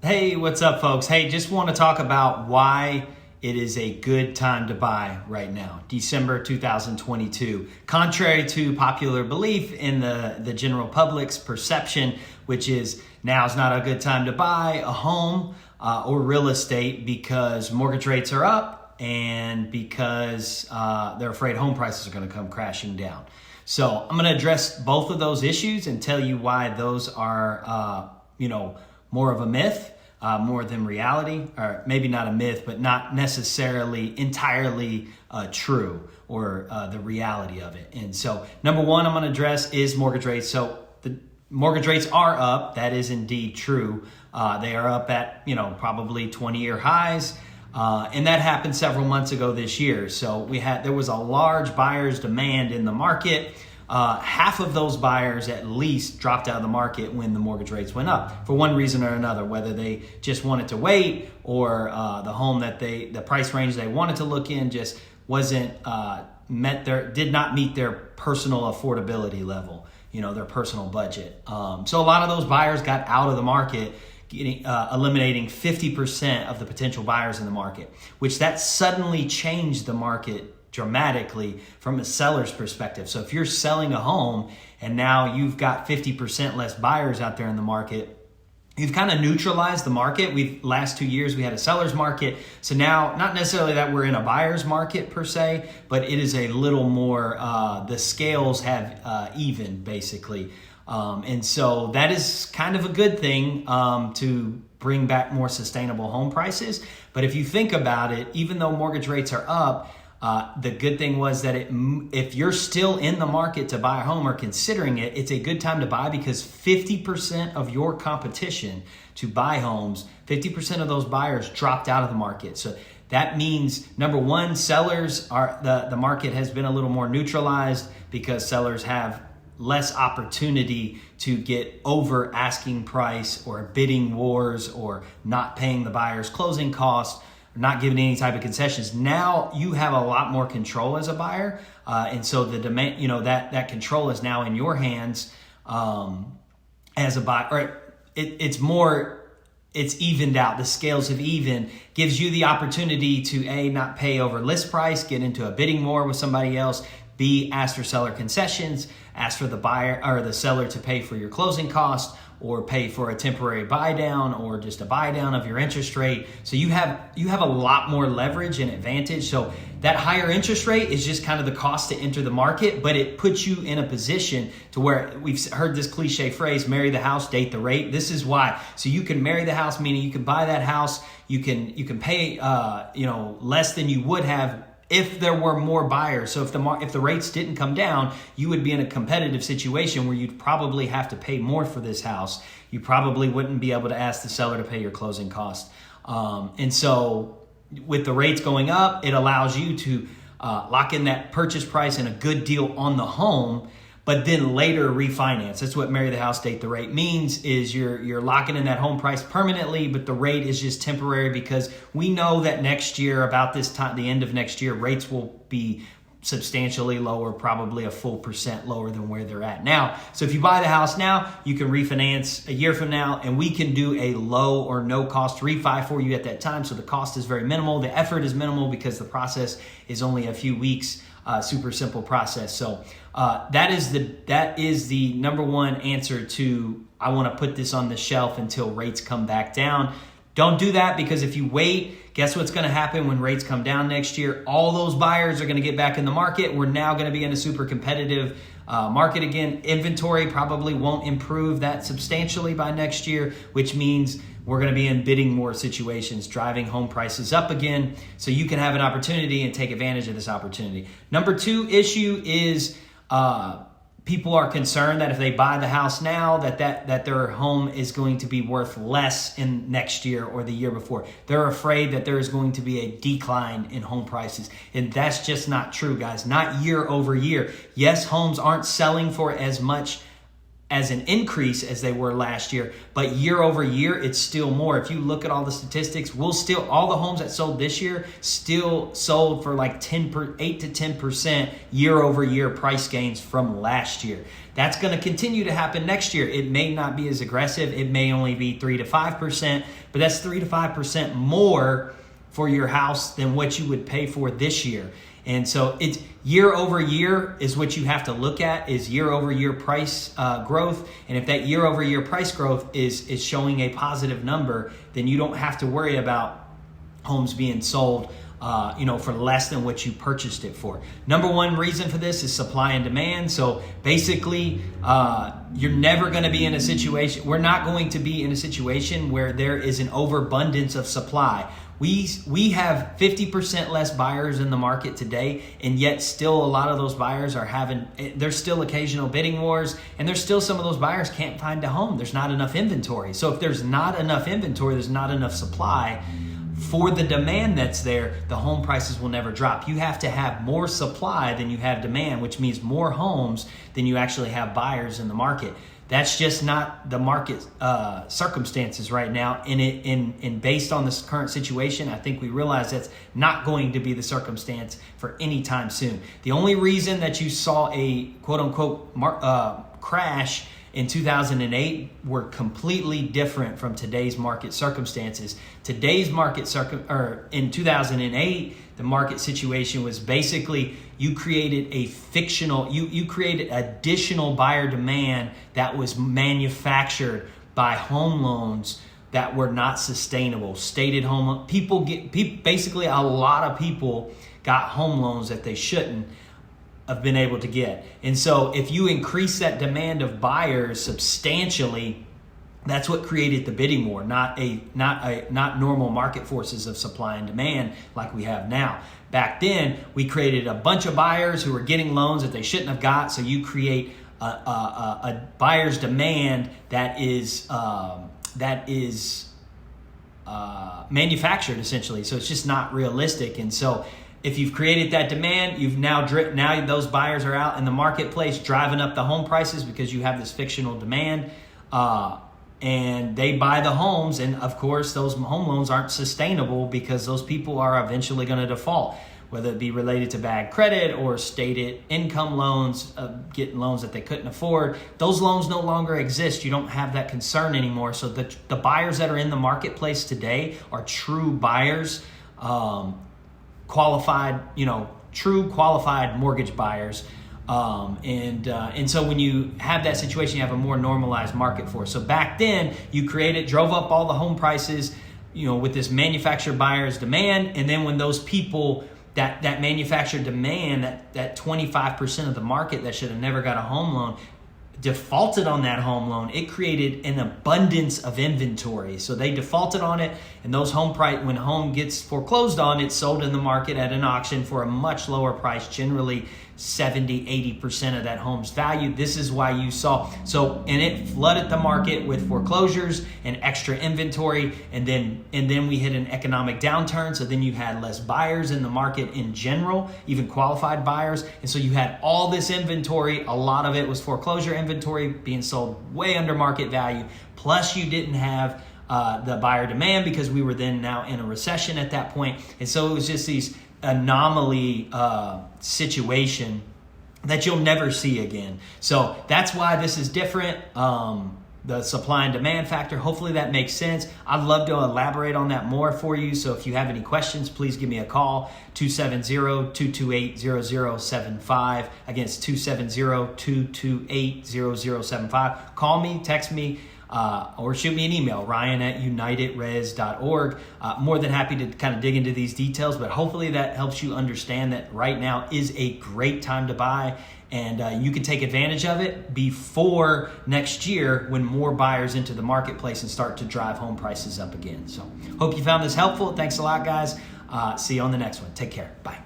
Hey, what's up, folks? Hey, just want to talk about why it is a good time to buy right now, December 2022. Contrary to popular belief in the general public's perception, which is now is not a good time to buy a home or real estate because mortgage rates are up and because they're afraid home prices are going to come crashing down. So I'm going to address both of those issues and tell you why those are, more of a myth. More than reality, or maybe not a myth, but not necessarily entirely true or the reality of it. And so number one I'm going to address is mortgage rates. So the mortgage rates are up. That is indeed true. They are up at, probably 20-year highs. And that happened several months ago this year. So there was a large buyer's demand in the market. Half of those buyers at least dropped out of the market when the mortgage rates went up for one reason or another, whether they just wanted to wait or the home the price range they wanted to look in just wasn't did not meet their personal affordability level, their personal budget. So a lot of those buyers got out of the market, eliminating 50% of the potential buyers in the market, which that suddenly changed the market dramatically from a seller's perspective. So if you're selling a home and now you've got 50% less buyers out there in the market, you've kind of neutralized the market. Last 2 years we had a seller's market. So now, not necessarily that we're in a buyer's market per se, but it is a little more, the scales have evened basically. And so that is kind of a good thing to bring back more sustainable home prices. But if you think about it, even though mortgage rates are up, the good thing was that if you're still in the market to buy a home or considering it, it's a good time to buy because 50% of your competition to buy homes, 50% of those buyers dropped out of the market. So that means, number one, sellers the market has been a little more neutralized because sellers have less opportunity to get over asking price or bidding wars or not paying the buyer's closing costs, not giving any type of concessions. Now you have a lot more control as a buyer. And so the demand, that control is now in your hands as a buyer. Or it's evened out. The scales have evened, gives you the opportunity to A, not pay over list price, get into a bidding war with somebody else, B, ask for seller concessions, ask for the buyer or the seller to pay for your closing costs, or pay for a temporary buy down or just a buy down of your interest rate. So you have a lot more leverage and advantage. So that higher interest rate is just kind of the cost to enter the market, but it puts you in a position to where we've heard this cliche phrase, marry the house, date the rate. This is why. So you can marry the house, meaning you can buy that house, you can pay less than you would have if there were more buyers. So if the rates didn't come down, you would be in a competitive situation where you'd probably have to pay more for this house. You probably wouldn't be able to ask the seller to pay your closing costs. And so with the rates going up, it allows you to lock in that purchase price and a good deal on the home, but then later refinance. That's what marry the house, date the rate means, is you're locking in that home price permanently, but the rate is just temporary because we know that next year, about this time, the end of next year, rates will be substantially lower, probably a full % lower than where they're at now. So if you buy the house now, you can refinance a year from now, and we can do a low or no cost refi for you at that time. So the cost is very minimal. The effort is minimal because the process is only a few weeks. Super simple process. So that is the number one answer to, I want to put this on the shelf until rates come back down. Don't do that, because if you wait, guess what's going to happen when rates come down next year? All those buyers are going to get back in the market. We're now going to be in a super competitive market again. Inventory probably won't improve that substantially by next year, which means we're going to be in bidding war situations, driving home prices up again. So you can have an opportunity and take advantage of this opportunity. Number two issue is people are concerned that if they buy the house now, that their home is going to be worth less in next year or the year before. They're afraid that there is going to be a decline in home prices. And that's just not true, guys. Not year over year. Yes, homes aren't selling for as much as an increase as they were last year, but year over year, it's still more. If you look at all the statistics, all the homes that sold this year still sold for like 8 to 10% year over year price gains from last year. That's going to continue to happen next year. It may not be as aggressive. It may only be 3 to 5%, but that's 3 to 5% more for your house than what you would pay for this year. And so it's year over year is what you have to look at, is year over year price growth. And if that year over year price growth is showing a positive number, then you don't have to worry about homes being sold for less than what you purchased it for. Number one reason for this is supply and demand. So basically, you're never going to be in a situation, we're not going to be in a situation where there is an overabundance of supply. We have 50% less buyers in the market today, and yet still a lot of those buyers there's still occasional bidding wars, and there's still some of those buyers can't find a home. There's not enough inventory. So if there's not enough inventory, there's not enough supply for the demand that's there, the home prices will never drop. You have to have more supply than you have demand, which means more homes than you actually have buyers in the market. That's just not the market circumstances right now. And based on this current situation, I think we realize that's not going to be the circumstance for any time soon. The only reason that you saw a quote unquote crash in 2008 were completely different from today's market circumstances. Today's market in 2008, the market situation was basically you created you created additional buyer demand that was manufactured by home loans that were not sustainable. Stated home basically a lot of people got home loans that they shouldn't have been able to get. And so if you increase that demand of buyers substantially, that's what created the bidding war, not normal market forces of supply and demand like we have now. Back then, we created a bunch of buyers who were getting loans that they shouldn't have got. So you create a buyer's demand that is manufactured essentially. So it's just not realistic. And so if you've created that demand, you've now those buyers are out in the marketplace driving up the home prices because you have this fictional demand. And they buy the homes, and of course those home loans aren't sustainable because those people are eventually going to default, whether it be related to bad credit or stated income loans, getting loans that they couldn't afford. Those loans no longer exist. You don't have that concern anymore. So the buyers that are in the marketplace today are true buyers, true qualified mortgage buyers. And so when you have that situation, you have a more normalized market for it. So back then you drove up all the home prices, with this manufactured buyer's demand. And then when those people, that manufactured demand, that 25% of the market that should have never got a home loan, defaulted on that home loan, it created an abundance of inventory. So they defaulted on it, and those when home gets foreclosed on, it's sold in the market at an auction for a much lower price, generally 70-80% of that home's value. This is why you saw, and it flooded the market with foreclosures and extra inventory, and then we hit an economic downturn. So then you had less buyers in the market in general, even qualified buyers. And so you had all this inventory. A lot of it was foreclosure inventory being sold way under market value. Plus you didn't have the buyer demand because we were then now in a recession at that point. And so it was just these anomaly situation that you'll never see again. So that's why this is different. The supply and demand factor. Hopefully that makes sense. I'd love to elaborate on that more for you. So if you have any questions, please give me a call, 270-228-0075. Again, it's 270-228-0075. Call me, text me, or shoot me an email, ryan@unitedres.org. More than happy to kind of dig into these details, but hopefully that helps you understand that right now is a great time to buy, and you can take advantage of it before next year when more buyers enter the marketplace and start to drive home prices up again. So hope you found this helpful. Thanks a lot, guys. See you on the next one. Take care. Bye.